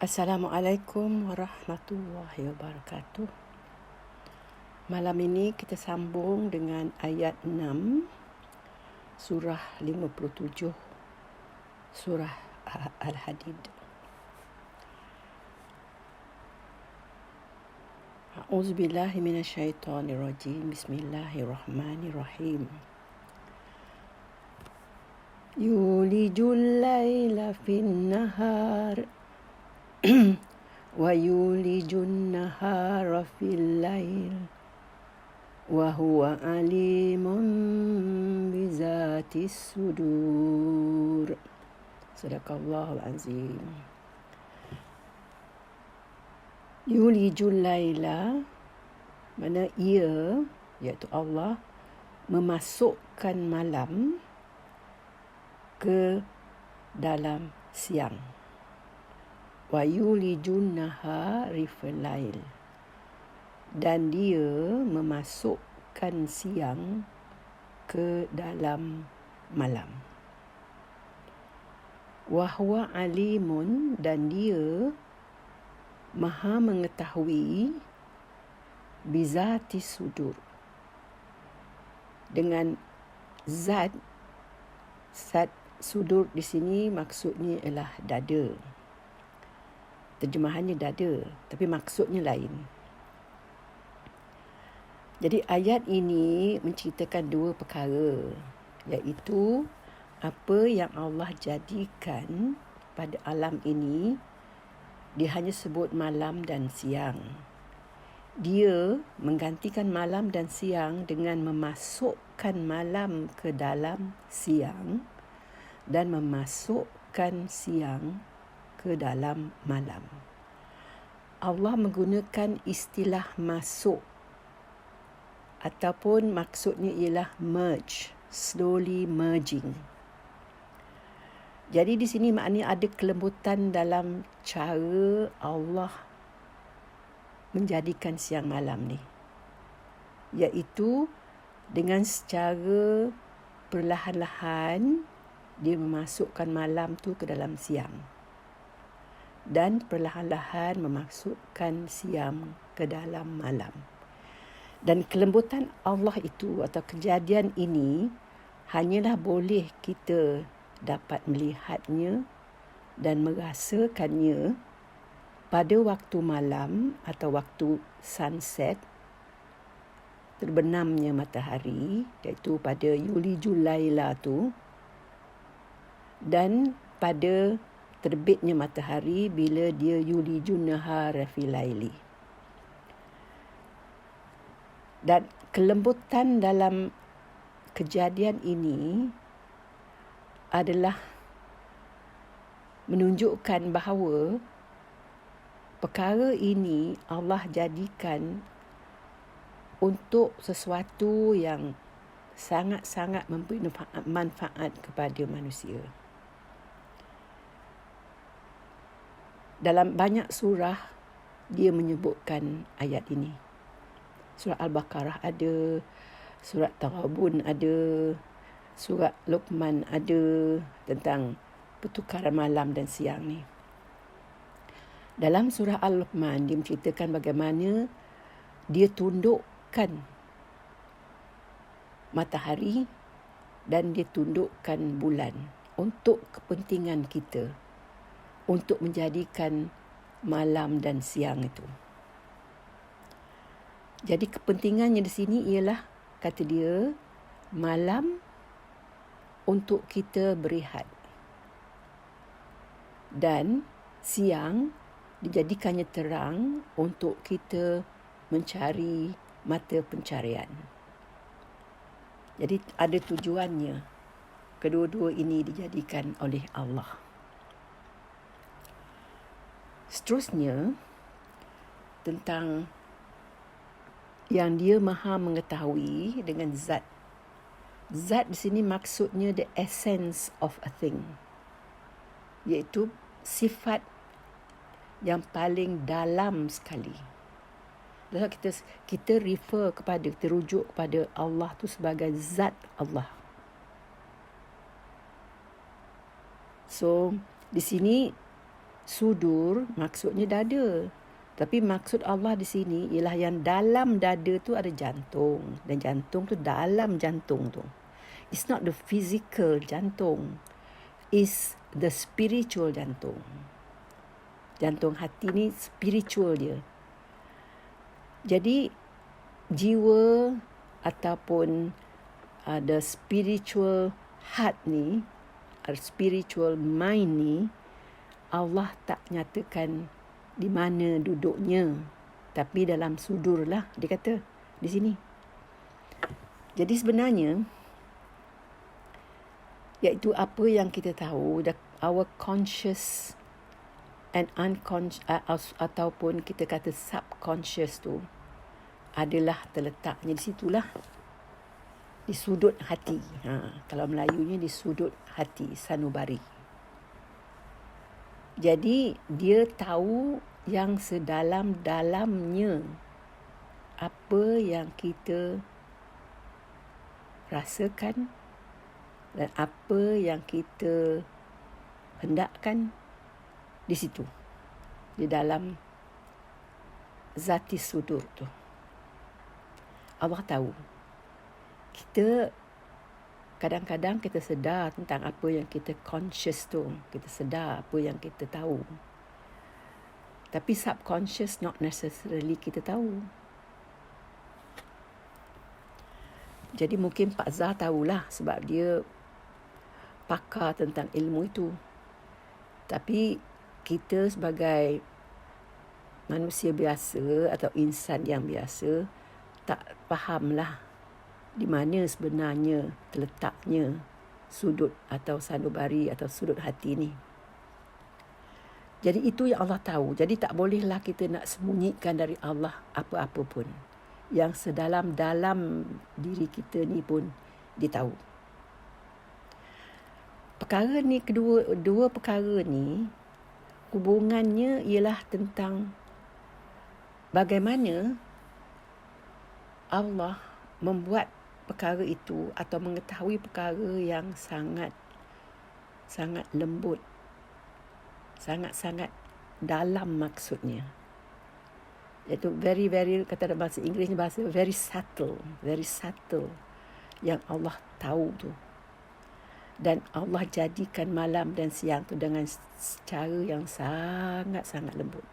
Assalamualaikum warahmatullahi wabarakatuh. Malam ini kita sambung dengan ayat 6 surah 57 surah Al-Hadid. A'udzubillahi minasyaitonirrajim. Bismillahirrahmanirrahim. Yulijul laila fin nahar wa yulijun nahara fil lail wa huwa alimun bizatis sudur. Sadaqallahul azim. Yulijul laila, mana ia, iaitu Allah, memasukkan malam ke dalam siang. Wa yulijun nahari fil lail, dan dia memasukkan siang ke dalam malam. Wa huwa alimun, dan dia maha mengetahui bizati sudur, dengan zat sudur di sini maksudnya ialah dada. Terjemahannya dada, tapi maksudnya lain. Jadi ayat ini menceritakan dua perkara, iaitu apa yang Allah jadikan pada alam ini. Dia hanya sebut malam dan siang. Dia menggantikan malam dan siang dengan memasukkan malam ke dalam siang dan memasukkan siang ke dalam malam. Allah menggunakan istilah masuk, ataupun maksudnya ialah merge, slowly merging. Jadi di sini maknanya ada kelembutan dalam cara Allah menjadikan siang malam ni, iaitu dengan secara perlahan-lahan dia memasukkan malam tu ke dalam siang, dan perlahan-lahan memasukkan siang ke dalam malam. Dan kelembutan Allah itu atau kejadian ini hanyalah boleh kita dapat melihatnya dan merasakannya pada waktu malam atau waktu sunset, terbenamnya matahari, iaitu pada yulijul laila tu, dan pada terbitnya matahari bila dia yulijun nahara fil laili. Dan kelembutan dalam kejadian ini adalah menunjukkan bahawa perkara ini Allah jadikan untuk sesuatu yang sangat-sangat memberi manfaat kepada manusia. Dalam banyak surah dia menyebutkan ayat ini. Surah Al-Baqarah ada, surah Taghabun ada, surah Luqman ada tentang pertukaran malam dan siang ni. Dalam surah Al-Luqman dia menceritakan bagaimana dia tundukkan matahari dan dia tundukkan bulan untuk kepentingan kita, untuk menjadikan malam dan siang itu. Jadi kepentingannya di sini ialah, kata dia, malam untuk kita berehat, dan siang dijadikannya terang untuk kita mencari mata pencarian. Jadi ada tujuannya. Kedua-dua ini dijadikan oleh Allah. Seterusnya, tentang yang dia maha mengetahui dengan zat. Zat di sini maksudnya the essence of a thing, iaitu sifat yang paling dalam sekali. Dan kita terujuk kepada Allah tu sebagai zat Allah. So, di sini Sudur maksudnya dada. Tapi maksud Allah di sini ialah yang dalam dada tu ada jantung. Dan jantung tu dalam jantung tu. It's not the physical jantung. It's the spiritual jantung. Jantung hati ni spiritual dia. Jadi jiwa ataupun the spiritual heart ni, spiritual mind ni, Allah tak nyatakan di mana duduknya, tapi dalam sudur lah dia kata di sini. Jadi sebenarnya iaitu apa yang kita tahu, our conscious and unconscious ataupun kita kata subconscious tu adalah terletaknya di situlah, di sudut hati. Kalau Melayunya di sudut hati, sanubari. Jadi dia tahu yang sedalam-dalamnya apa yang kita rasakan dan apa yang kita hendakkan di situ, di dalam zati sudur tu. Allah tahu. Kita kadang-kadang kita sedar tentang apa yang kita conscious tu. Kita sedar apa yang kita tahu. Tapi subconscious not necessarily kita tahu. Jadi mungkin Pak Zah tahulah sebab dia pakar tentang ilmu itu. Tapi kita sebagai manusia biasa atau insan yang biasa tak fahamlah di mana sebenarnya terletaknya sudut atau sanubari atau sudut hati ni. Jadi itu yang Allah tahu. Jadi tak bolehlah kita nak sembunyikan dari Allah apa-apa pun. Yang sedalam-dalam diri kita ni pun dia tahu. Perkara ni, dua perkara ni hubungannya ialah tentang bagaimana Allah membuat perkara itu atau mengetahui perkara yang sangat lembut, sangat dalam maksudnya. Iaitu very kata dalam bahasa Inggerisnya very subtle yang Allah tahu tu. Dan Allah jadikan malam dan siang tu dengan cara yang sangat lembut.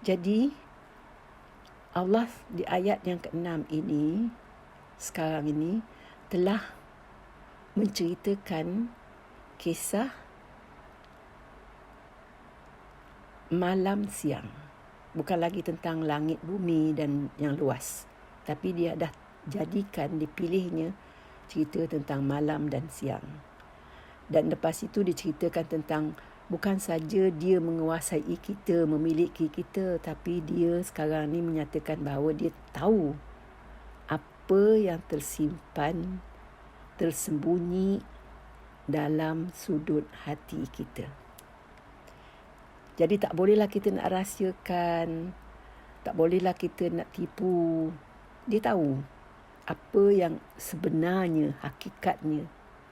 Jadi Allah di ayat yang ke-6 ini, sekarang ini, telah menceritakan kisah malam siang. Bukan lagi tentang langit bumi dan yang luas. Tapi dia dah jadikan, dipilihnya cerita tentang malam dan siang. Dan lepas itu diceritakan tentang bukan saja dia menguasai kita, memiliki kita, tapi dia sekarang ni menyatakan bahawa dia tahu apa yang tersimpan, tersembunyi dalam sudut hati kita. Jadi tak bolehlah kita nak rahsiakan, tak bolehlah kita nak tipu. Dia tahu apa yang sebenarnya, hakikatnya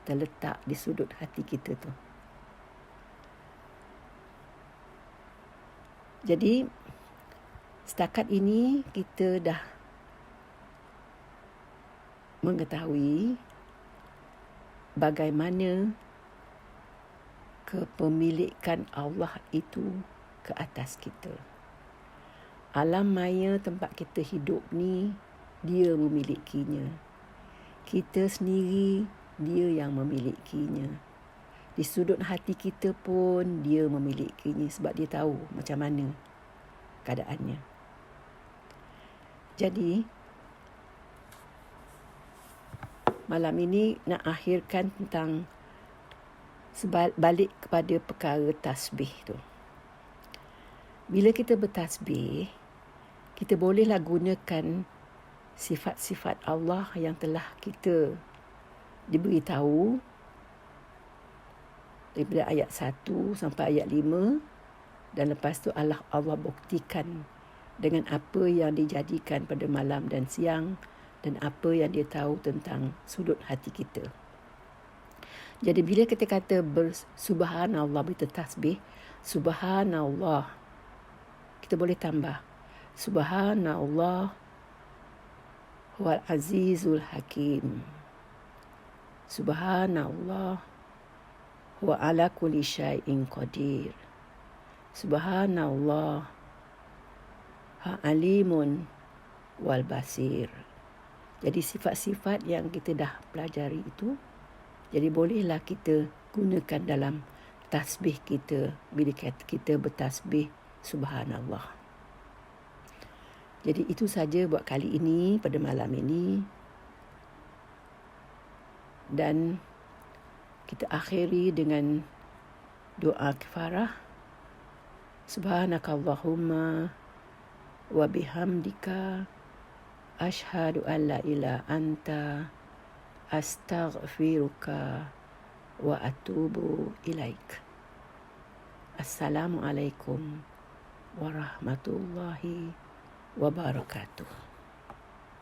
terletak di sudut hati kita tu. Jadi setakat ini kita dah mengetahui bagaimana kepemilikan Allah itu ke atas kita. Alam maya tempat kita hidup ni, dia memilikinya. Kita sendiri, dia yang memilikinya. Di sudut hati kita pun dia memilikinya sebab dia tahu macam mana keadaannya. Jadi malam ini nak akhirkan tentang balik kepada perkara tasbih tu. Bila kita bertasbih, kita bolehlah gunakan sifat-sifat Allah yang telah kita diberitahu daripada ayat 1 sampai ayat 5, dan lepas tu Allah buktikan dengan apa yang dijadikan pada malam dan siang dan apa yang dia tahu tentang sudut hati kita. Jadi bila kita kata subhanallah, bertasbih, subhanallah, kita boleh tambah subhanallah wal azizul hakim, subhanallah wa ala kulli syai'in qadir, subhanallah alimun wal basir. Jadi sifat-sifat yang kita dah pelajari itu, jadi bolehlah kita gunakan dalam tasbih kita bila kita bertasbih subhanallah. Jadi itu saja buat kali ini, pada malam ini. Dan kita akhiri dengan doa kifarah. Subhanakallahumma wa bihamdika asyhadu an la ilaha anta astaghfiruka wa atubu ilaik. Assalamualaikum warahmatullahi wabarakatuh.